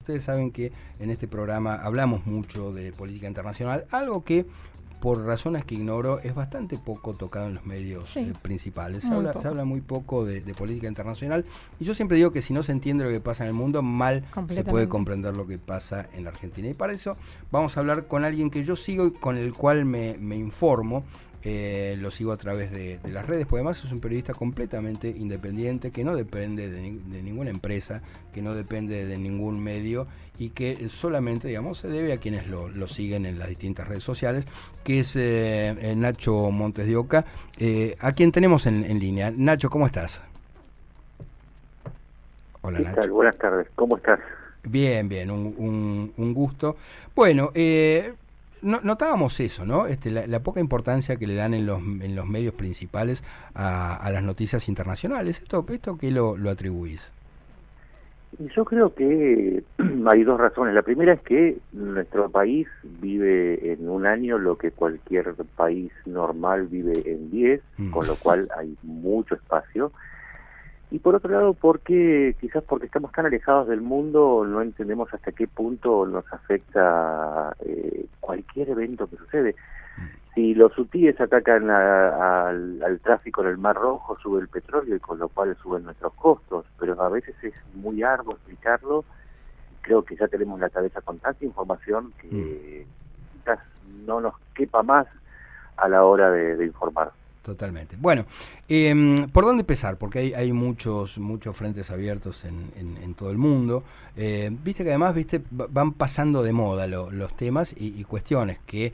ustedes saben que en este programa hablamos mucho de política internacional, algo que por razones que ignoro es bastante poco tocado en los medios principales. Se habla muy poco de política internacional, y yo siempre digo que si no se entiende lo que pasa en el mundo, mal se puede comprender lo que pasa en la Argentina. Y para eso vamos a hablar con alguien que yo sigo y con el cual me informo. Lo sigo a través de las redes, porque además es un periodista completamente independiente, que no depende de ninguna empresa, que no depende de ningún medio, y que solamente, digamos, se debe a quienes lo siguen en las distintas redes sociales, que es Nacho Montes de Oca, a quien tenemos en línea. Nacho, ¿cómo estás? Hola, Nacho. ¿Qué tal? Buenas tardes, ¿cómo estás? Bien, un gusto. Bueno, notábamos eso, ¿no? La poca importancia que le dan en los medios principales a las noticias internacionales. ¿Esto qué lo atribuís? Yo creo que hay dos razones. La primera es que nuestro país vive en un año lo que cualquier país normal vive en 10, con lo cual hay mucho espacio. Y por otro lado, quizás porque estamos tan alejados del mundo, no entendemos hasta qué punto nos afecta cualquier evento que sucede. Si los hutíes atacan al tráfico en el Mar Rojo, sube el petróleo, y con lo cual suben nuestros costos, pero a veces es muy arduo explicarlo. Creo que ya tenemos la cabeza con tanta información que quizás no nos quepa más a la hora de informar. Totalmente. Bueno, ¿por dónde empezar? Porque hay muchos frentes abiertos en todo el mundo. Viste que además van pasando de moda los temas y cuestiones que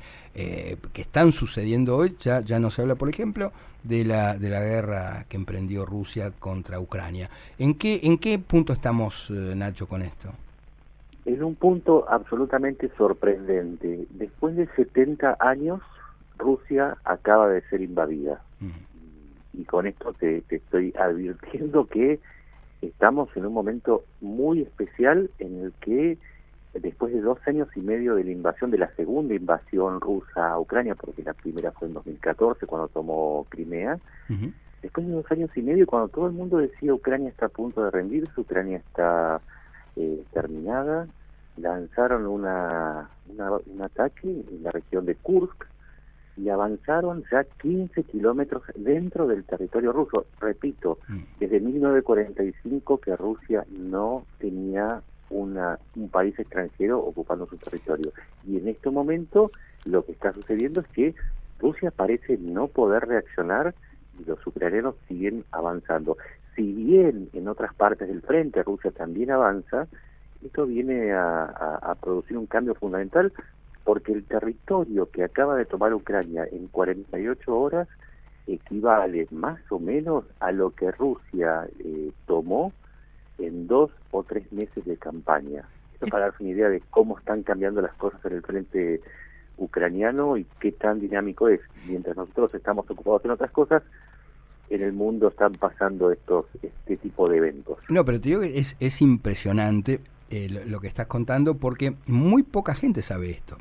están sucediendo hoy. Ya no se habla, por ejemplo, de la guerra que emprendió Rusia contra Ucrania. ¿En qué punto estamos, Nacho, con esto? En un punto absolutamente sorprendente. Después de 70 años, Rusia acaba de ser invadida. Y con esto te estoy advirtiendo que estamos en un momento muy especial en el que, después de 2 años y medio de la invasión, de la segunda invasión rusa a Ucrania, porque la primera fue en 2014 cuando tomó Crimea, después de 2 años y medio, cuando todo el mundo decía Ucrania está a punto de rendirse, Ucrania está terminada, lanzaron un ataque en la región de Kursk, y avanzaron ya 15 kilómetros dentro del territorio ruso. Repito, desde 1945 que Rusia no tenía un país extranjero ocupando su territorio. Y en este momento lo que está sucediendo es que Rusia parece no poder reaccionar y los ucranianos siguen avanzando. Si bien en otras partes del frente Rusia también avanza, esto viene a producir un cambio fundamental, porque el territorio que acaba de tomar Ucrania en 48 horas equivale más o menos a lo que Rusia tomó en 2 o 3 meses de campaña. Esto para darse una idea de cómo están cambiando las cosas en el frente ucraniano y qué tan dinámico es. Mientras nosotros estamos ocupados en otras cosas, en el mundo están pasando este tipo de eventos. No, pero te digo que es impresionante lo que estás contando, porque muy poca gente sabe esto.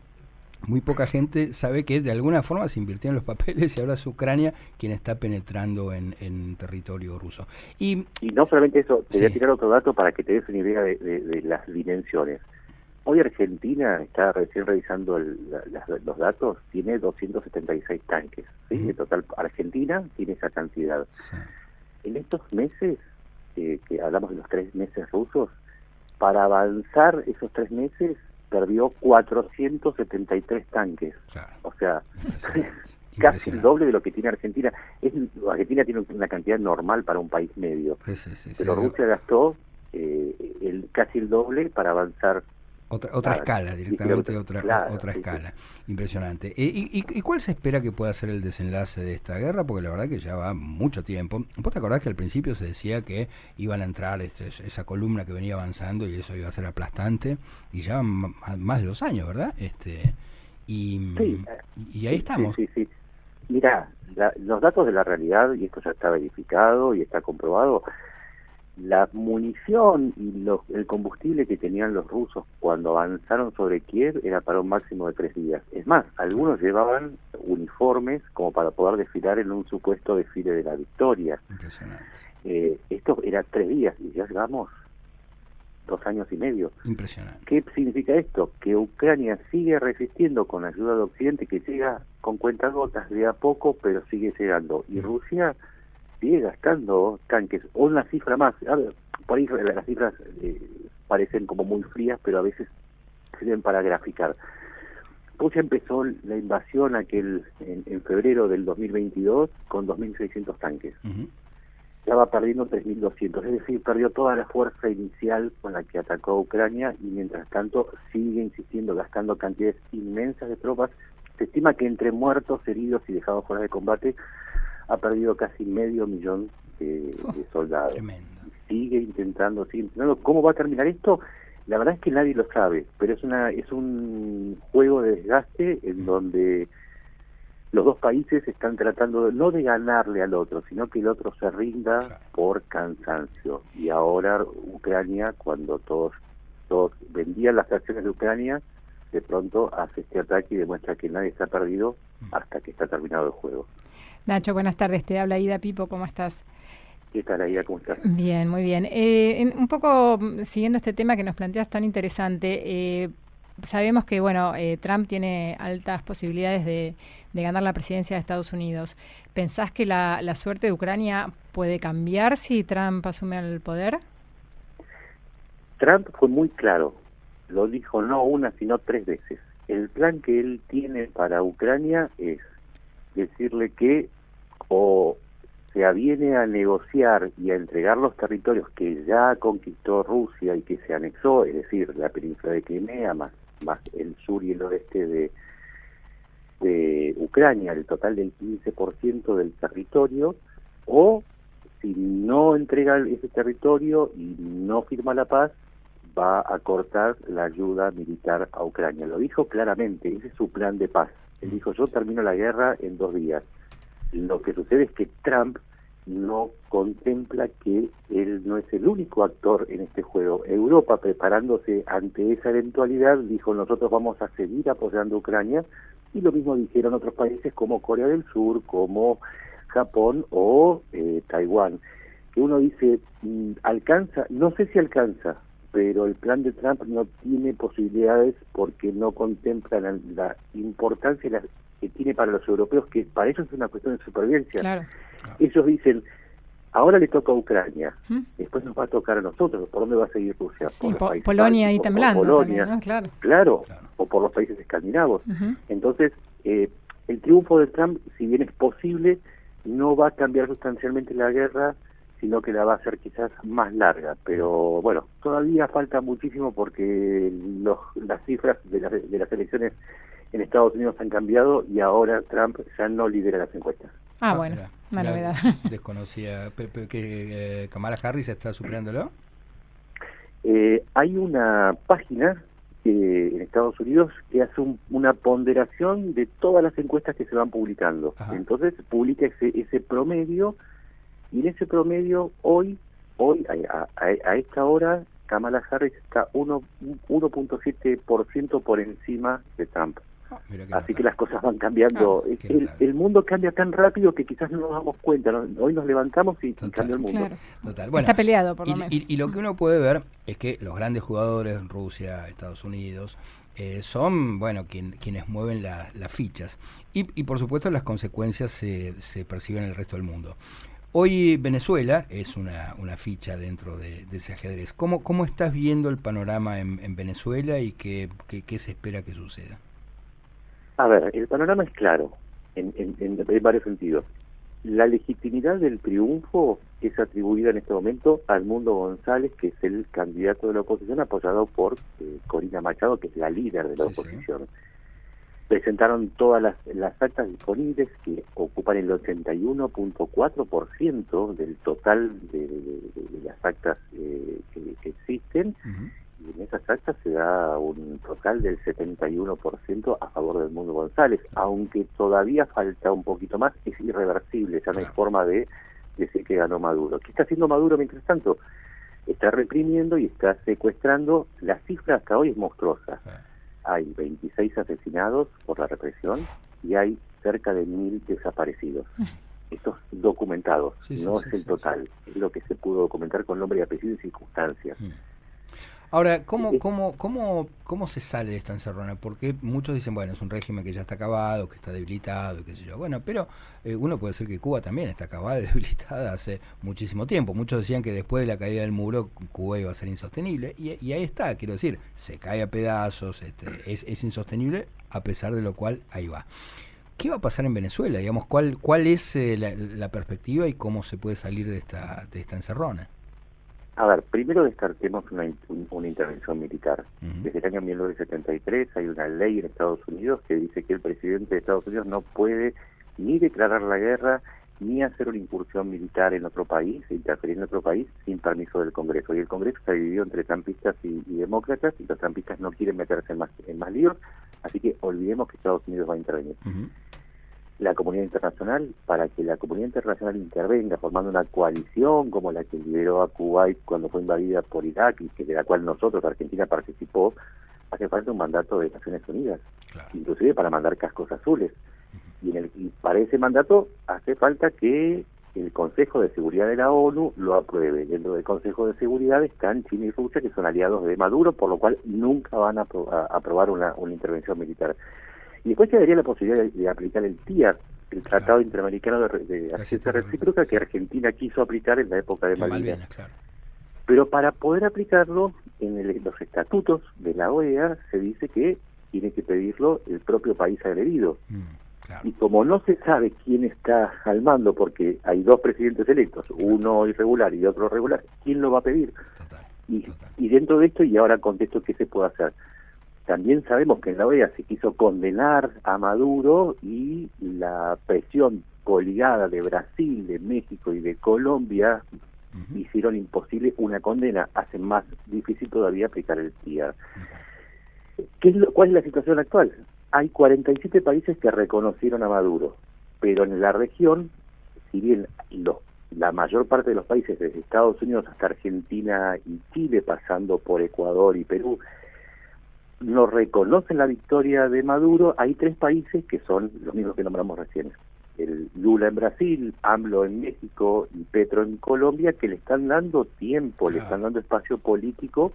Muy poca gente sabe que de alguna forma se invirtieron los papeles y ahora es Ucrania quien está penetrando en territorio ruso. Y no solamente eso, te voy a tirar otro dato para que te des una idea de las dimensiones. Hoy Argentina, está recién revisando los datos, tiene 276 tanques. ¿Sí? En total, Argentina tiene esa cantidad. Sí. En estos meses, que hablamos de los 3 meses rusos, para avanzar esos 3 meses, perdió 473 tanques. Claro. O sea, casi el doble de lo que tiene Argentina. Argentina tiene una cantidad normal para un país medio. Pero Rusia gastó casi el doble para avanzar. Otra escala, directamente otra escala. Impresionante. ¿Y cuál se espera que pueda ser el desenlace de esta guerra? Porque la verdad que ya va mucho tiempo. ¿Vos te acordás que al principio se decía que iban a entrar esa columna que venía avanzando y eso iba a ser aplastante? Y ya van más de 2 años, ¿verdad? Y ahí estamos. Sí. Mira, los datos de la realidad, y esto ya está verificado y está comprobado, la munición y el combustible que tenían los rusos cuando avanzaron sobre Kiev era para un máximo de 3 días. Es más, algunos llevaban uniformes como para poder desfilar en un supuesto desfile de la victoria. Impresionante. Esto era 3 días y ya llevamos 2 años y medio. Impresionante. ¿Qué significa esto? Que Ucrania sigue resistiendo con ayuda de Occidente, que llega con cuentagotas de a poco, pero sigue llegando. Y Rusia sigue gastando tanques. O una cifra más. A ver, por ahí las cifras parecen como muy frías, pero a veces sirven para graficar. Rusia empezó la invasión en febrero del 2022 con 2.600 tanques. Ya va perdiendo 3.200, es decir, perdió toda la fuerza inicial con la que atacó a Ucrania y mientras tanto sigue insistiendo, gastando cantidades inmensas de tropas. Se estima que entre muertos, heridos y dejados fuera de combate ha perdido casi 500.000 de soldados. Tremendo. Sigue intentando. ¿Cómo va a terminar esto? La verdad es que nadie lo sabe, pero es un juego de desgaste en donde los dos países están tratando no de ganarle al otro, sino que el otro se rinda por cansancio. Y ahora Ucrania, cuando todos vendían las acciones de Ucrania, de pronto hace este ataque y demuestra que nadie se ha perdido hasta que está terminado el juego. Nacho, buenas tardes. Te habla Ida Pipo, ¿cómo estás? ¿Qué tal, Aida? ¿Cómo estás? Bien, muy bien. Un poco siguiendo este tema que nos planteas tan interesante, sabemos que Trump tiene altas posibilidades de ganar la presidencia de Estados Unidos. ¿Pensás que la suerte de Ucrania puede cambiar si Trump asume el poder? Trump fue muy claro, lo dijo no una sino 3 veces. El plan que él tiene para Ucrania es decirle que o se aviene a negociar y a entregar los territorios que ya conquistó Rusia y que se anexó, es decir, la península de Crimea más el sur y el oeste de Ucrania, el total del 15% del territorio, o si no entrega ese territorio y no firma la paz, va a cortar la ayuda militar a Ucrania. Lo dijo claramente, ese es su plan de paz. Él dijo, yo termino la guerra en 2 días. Lo que sucede es que Trump no contempla que él no es el único actor en este juego. Europa, preparándose ante esa eventualidad, dijo, nosotros vamos a seguir apoyando a Ucrania, y lo mismo dijeron otros países como Corea del Sur, como Japón o Taiwán, que uno dice, alcanza, no sé si alcanza, pero el plan de Trump no tiene posibilidades porque no contempla la importancia que tiene para los europeos, que para ellos es una cuestión de supervivencia. Claro. Ellos dicen, ahora le toca a Ucrania, después nos va a tocar a nosotros. ¿Por dónde va a seguir Rusia? Sí, Polonia ahí temblando. Polonia, también, ¿no? Claro, o por los países escandinavos. Entonces, el triunfo de Trump, si bien es posible, no va a cambiar sustancialmente la guerra, sino que la va a hacer quizás más larga. Pero bueno, todavía falta muchísimo porque las cifras de las elecciones en Estados Unidos han cambiado y ahora Trump ya no lidera las encuestas. Bueno, una novedad. Desconocía que Kamala Harris está superándolo. Hay una página en Estados Unidos que hace una ponderación de todas las encuestas que se van publicando. Ajá. Entonces publica ese promedio, y en ese promedio hoy a esta hora Kamala Harris está 1.7% por encima de Trump. Así que las cosas van cambiando. El mundo cambia tan rápido que quizás no nos damos cuenta, ¿no? Hoy nos levantamos y cambia el mundo. Claro. Total. Bueno, está peleado por lo menos. Y lo que uno puede ver es que los grandes jugadores, Rusia, Estados Unidos, son quienes mueven las fichas. Y por supuesto las consecuencias se perciben en el resto del mundo. Hoy Venezuela es una ficha dentro de ese ajedrez. ¿Cómo estás viendo el panorama en Venezuela y qué se espera que suceda? A ver, el panorama es claro, en varios sentidos. La legitimidad del triunfo es atribuida en este momento al Mundo González, que es el candidato de la oposición, apoyado por Corina Machado, que es la líder de la oposición. Sí. Presentaron todas las actas disponibles, que ocupan el 81.4% del total de las actas que existen. Y en esas actas se da un total del 71% a favor del Mundo González, aunque todavía falta un poquito más. Es irreversible, ya no hay forma de decir que ganó Maduro. ¿Qué está haciendo Maduro mientras tanto? Está reprimiendo y está secuestrando. La cifra hasta hoy es monstruosa. Hay 26 asesinados por la represión y hay cerca de 1.000 desaparecidos. Estos documentados, no es el total, es lo que se pudo documentar con nombre y apellido y circunstancias. Ahora, ¿cómo se sale de esta encerrona? Porque muchos dicen, bueno, es un régimen que ya está acabado, que está debilitado, qué sé yo. Bueno, pero uno puede decir que Cuba también está acabada y debilitada hace muchísimo tiempo. Muchos decían que después de la caída del muro, Cuba iba a ser insostenible. Y ahí está, quiero decir, se cae a pedazos, es insostenible, a pesar de lo cual ahí va. ¿Qué va a pasar en Venezuela? Digamos, ¿cuál es la perspectiva y cómo se puede salir de esta encerrona? A ver, primero descartemos una intervención militar. Desde el año 1973 hay una ley en Estados Unidos que dice que el presidente de Estados Unidos no puede ni declarar la guerra ni hacer una incursión militar en otro país, interferir en otro país sin permiso del Congreso. Y el Congreso está dividido entre trampistas y demócratas, y los trampistas no quieren meterse en más líos, así que olvidemos que Estados Unidos va a intervenir. La comunidad internacional, para que la comunidad internacional intervenga formando una coalición como la que lideró a Kuwait cuando fue invadida por Irak y de la cual nosotros, Argentina, participó, hace falta un mandato de Naciones Unidas, inclusive para mandar cascos azules. Y para ese mandato hace falta que el Consejo de Seguridad de la ONU lo apruebe. Dentro del Consejo de Seguridad están China y Rusia, que son aliados de Maduro, por lo cual nunca van a aprobar una intervención militar. Y después quedaría la posibilidad de aplicar el TIAR, el Tratado Interamericano de Asistencia Recíproca, que Argentina quiso aplicar en la época de Malvinas. Pero para poder aplicarlo, en los estatutos de la OEA se dice que tiene que pedirlo el propio país agredido. Y como no se sabe quién está al mando, porque hay dos presidentes electos, uno irregular y otro regular, ¿quién lo va a pedir? Y dentro de esto, y ahora contesto qué se puede hacer. También sabemos que en la OEA se quiso condenar a Maduro y la presión coligada de Brasil, de México y de Colombia hicieron imposible una condena, hace más difícil todavía aplicar el TIAR. ¿Cuál es la situación actual? Hay 47 países que reconocieron a Maduro, pero en la región, si bien la mayor parte de los países, desde Estados Unidos hasta Argentina y Chile, pasando por Ecuador y Perú, no reconocen la victoria de Maduro, hay 3 países que son los mismos que nombramos recién. El Lula en Brasil, AMLO en México y Petro en Colombia, que le están dando tiempo, le están dando espacio político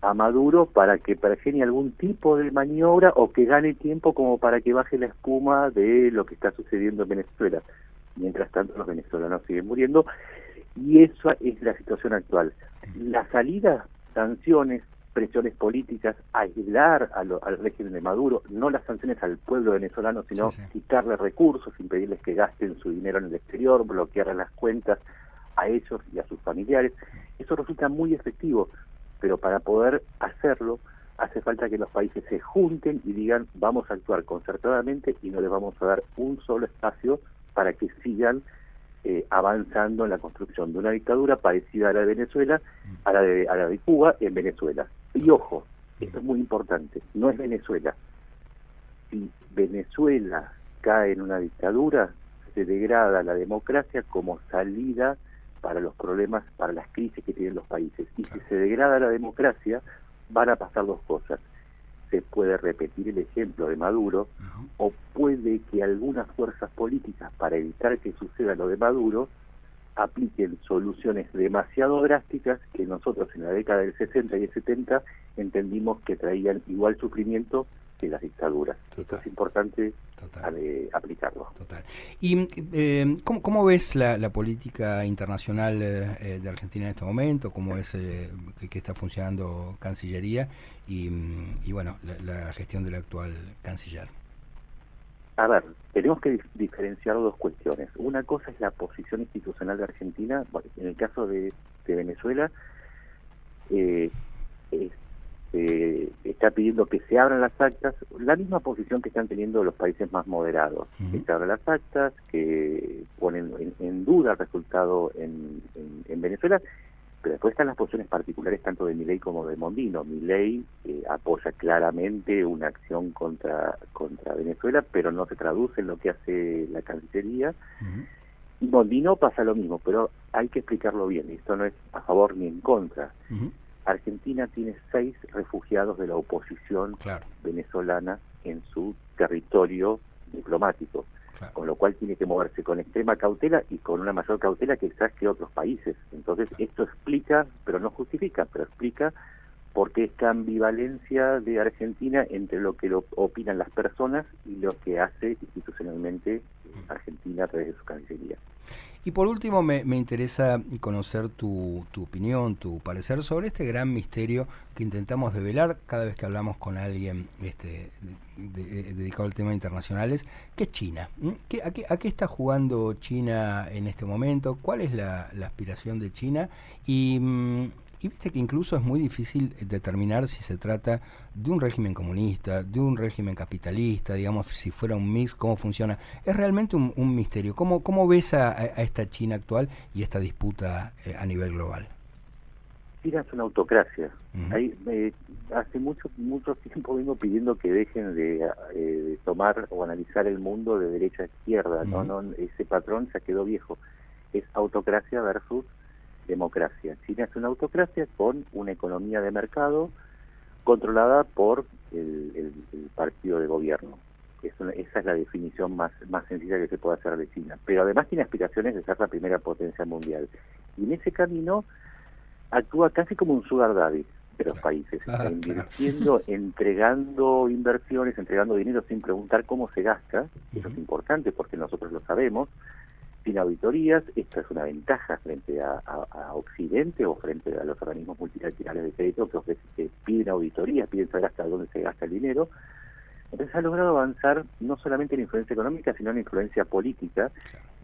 a Maduro para que pergenie algún tipo de maniobra o que gane tiempo como para que baje la espuma de lo que está sucediendo en Venezuela. Mientras tanto, los venezolanos siguen muriendo, y esa es la situación actual. La salida, sanciones, presiones políticas, aislar al régimen de Maduro, no las sanciones al pueblo venezolano, sino quitarle recursos, impedirles que gasten su dinero en el exterior, bloquear las cuentas a ellos y a sus familiares. Eso resulta muy efectivo, pero para poder hacerlo hace falta que los países se junten y digan, vamos a actuar concertadamente y no les vamos a dar un solo espacio para que sigan avanzando en la construcción de una dictadura parecida a la de Venezuela, a la de Cuba en Venezuela. Y ojo, esto es muy importante, no es Venezuela. Si Venezuela cae en una dictadura, se degrada la democracia como salida para los problemas, para las crisis que tienen los países. Y si se degrada la democracia, van a pasar 2 cosas. Se puede repetir el ejemplo de Maduro, o puede que algunas fuerzas políticas, para evitar que suceda lo de Maduro, apliquen soluciones demasiado drásticas que nosotros en la década del 60 y el 70 entendimos que traían igual sufrimiento que las dictaduras. Esto es importante aplicarlo. ¿Y cómo ves la política internacional de Argentina en este momento? ¿Cómo es que está funcionando Cancillería y bueno, la gestión del actual canciller? A ver, tenemos que diferenciar 2 cuestiones. Una cosa es la posición institucional de Argentina. En el caso de Venezuela, está pidiendo que se abran las actas, la misma posición que están teniendo los países más moderados, que se abran las actas, que ponen en duda el resultado en Venezuela, pero después están las posiciones particulares tanto de Milei como de Mondino. Milei apoya claramente una acción contra Venezuela, pero no se traduce en lo que hace la Cancillería. Y Mondino pasa lo mismo, pero hay que explicarlo bien, esto no es a favor ni en contra. Argentina tiene 6 refugiados de la oposición venezolana en su territorio diplomático, con lo cual tiene que moverse con extrema cautela y con una mayor cautela quizás que otros países. Entonces esto explica, pero no justifica, pero explica porque esta ambivalencia de Argentina entre lo que opinan las personas y lo que hace institucionalmente Argentina a través de su Cancillería. Y por último, me interesa conocer tu opinión, tu parecer sobre este gran misterio que intentamos develar cada vez que hablamos con alguien dedicado al tema internacionales, que es China. ¿A qué está jugando China en este momento? ¿Cuál es la aspiración de China? Y viste que incluso es muy difícil determinar si se trata de un régimen comunista, de un régimen capitalista, digamos, si fuera un mix, cómo funciona. Es realmente un misterio. ¿Cómo ves a esta China actual y esta disputa a nivel global? China es una autocracia. Hace mucho tiempo vengo pidiendo que dejen de tomar o analizar el mundo de derecha a izquierda. No, ese patrón ya quedó viejo. Es autocracia versus democracia. China es una autocracia con una economía de mercado controlada por el partido de gobierno. Esa es la definición más sencilla que se puede hacer de China. Pero además tiene aspiraciones de ser la primera potencia mundial. Y en ese camino actúa casi como un sugar daddy de los países. Está invirtiendo, entregando inversiones, entregando dinero sin preguntar cómo se gasta. Eso es importante porque nosotros lo sabemos. Sin auditorías, esta es una ventaja frente a Occidente o frente a los organismos multilaterales de crédito que piden auditorías, piden saber hasta dónde se gasta el dinero. Entonces ha logrado avanzar no solamente en influencia económica, sino en influencia política,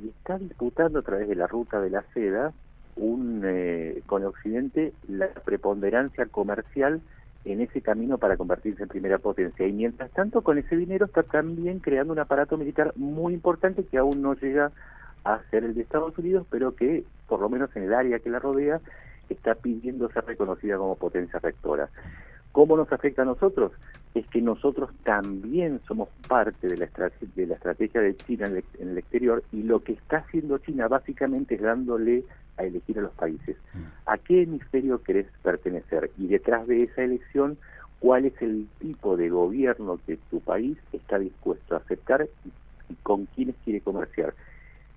y está disputando a través de la ruta de la seda con Occidente la preponderancia comercial en ese camino para convertirse en primera potencia. Y mientras tanto, con ese dinero está también creando un aparato militar muy importante que aún no llega a ser el de Estados Unidos, pero que, por lo menos en el área que la rodea, está pidiendo ser reconocida como potencia rectora. ¿Cómo nos afecta a nosotros? Es que nosotros también somos parte de la estrategia de China en el exterior, y lo que está haciendo China básicamente es dándole a elegir a los países. ¿A qué hemisferio querés pertenecer? Y detrás de esa elección, ¿cuál es el tipo de gobierno que tu país está dispuesto a aceptar y con quiénes quiere comerciar?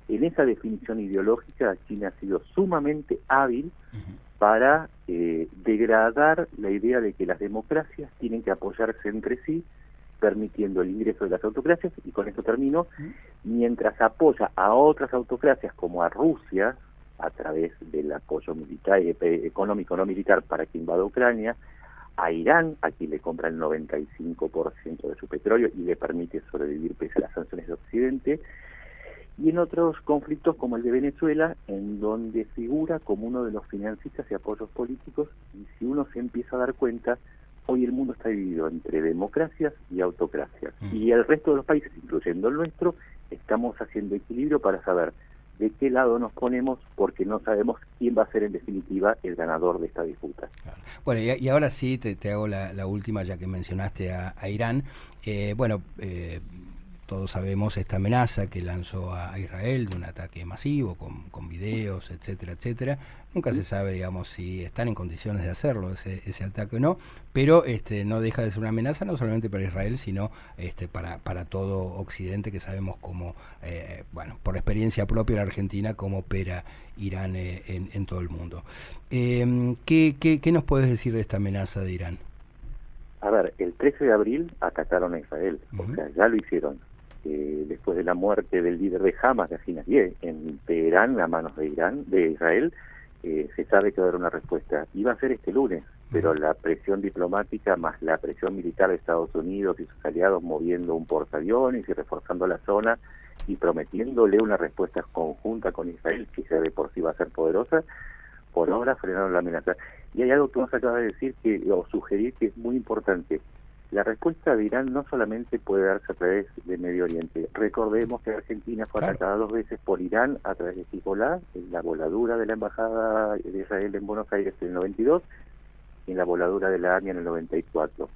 En esa definición ideológica, China ha sido sumamente hábil para degradar la idea de que las democracias tienen que apoyarse entre sí, permitiendo el ingreso de las autocracias, y con esto termino, mientras apoya a otras autocracias como a Rusia, a través del apoyo militar, económico no militar, para que invada Ucrania, a Irán, a quien le compra el 95% de su petróleo y le permite sobrevivir pese a las sanciones de Occidente, y en otros conflictos como el de Venezuela, en donde figura como uno de los financistas y apoyos políticos. Y si uno se empieza a dar cuenta, hoy el mundo está dividido entre democracias y autocracias, y el resto de los países, incluyendo el nuestro, estamos haciendo equilibrio para saber de qué lado nos ponemos, porque no sabemos quién va a ser en definitiva el ganador de esta disputa. Claro. Bueno, y ahora sí te hago la última, ya que mencionaste a Irán. Todos sabemos esta amenaza que lanzó a Israel de un ataque masivo con videos, etcétera, etcétera. Nunca se sabe, digamos, si están en condiciones de hacerlo ese ataque o no, pero no deja de ser una amenaza no solamente para Israel, sino para todo Occidente, que sabemos cómo, por experiencia propia de la Argentina, cómo opera Irán en todo el mundo. ¿Qué nos puedes decir de esta amenaza de Irán? A ver, el 13 de abril atacaron a Israel, o sea, ya lo hicieron. Después de la muerte del líder de Hamas, Yassin Nabieh, en Teherán, a manos de Israel, se sabe que va a haber una respuesta. Iba a ser este lunes, pero la presión diplomática más la presión militar de Estados Unidos y sus aliados moviendo un portaaviones y reforzando la zona y prometiéndole una respuesta conjunta con Israel, que ya de por sí va a ser poderosa, por ahora frenaron la amenaza. Y hay algo que vos acabas de decir o sugerir que es muy importante. La respuesta de Irán no solamente puede darse a través de Medio Oriente. Recordemos que Argentina fue atacada 2 veces por Irán a través de Hezbollah, en la voladura de la Embajada de Israel en Buenos Aires en el 92 y en la voladura de la AMIA en el 94.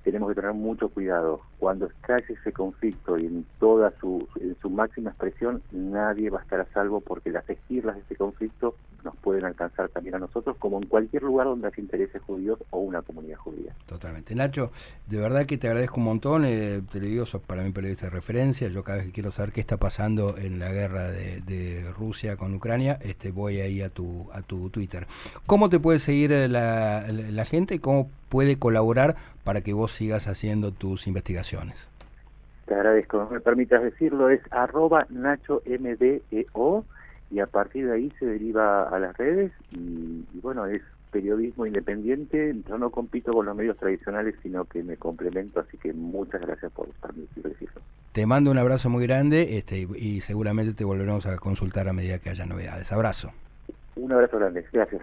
Tenemos que tener mucho cuidado. Cuando estalle ese conflicto y en toda su máxima expresión, nadie va a estar a salvo, porque las esquirlas de ese conflicto nos pueden alcanzar también a nosotros, como en cualquier lugar donde haya intereses judíos o una comunidad judía. Totalmente. Nacho, de verdad que te agradezco un montón, te lo digo, sos para mí periodista de referencia, yo cada vez que quiero saber qué está pasando en la guerra de Rusia con Ucrania, voy ahí a tu Twitter. ¿Cómo te puede seguir la gente y cómo puede colaborar para que vos sigas haciendo tus investigaciones? Te agradezco, no me permitas decirlo, es @NachoMDEO, y a partir de ahí se deriva a las redes y bueno, es periodismo independiente. Yo no compito con los medios tradicionales, sino que me complemento, así que muchas gracias por permitir decirlo. Te mando un abrazo muy grande y seguramente te volveremos a consultar a medida que haya novedades. Abrazo. Un abrazo grande, gracias.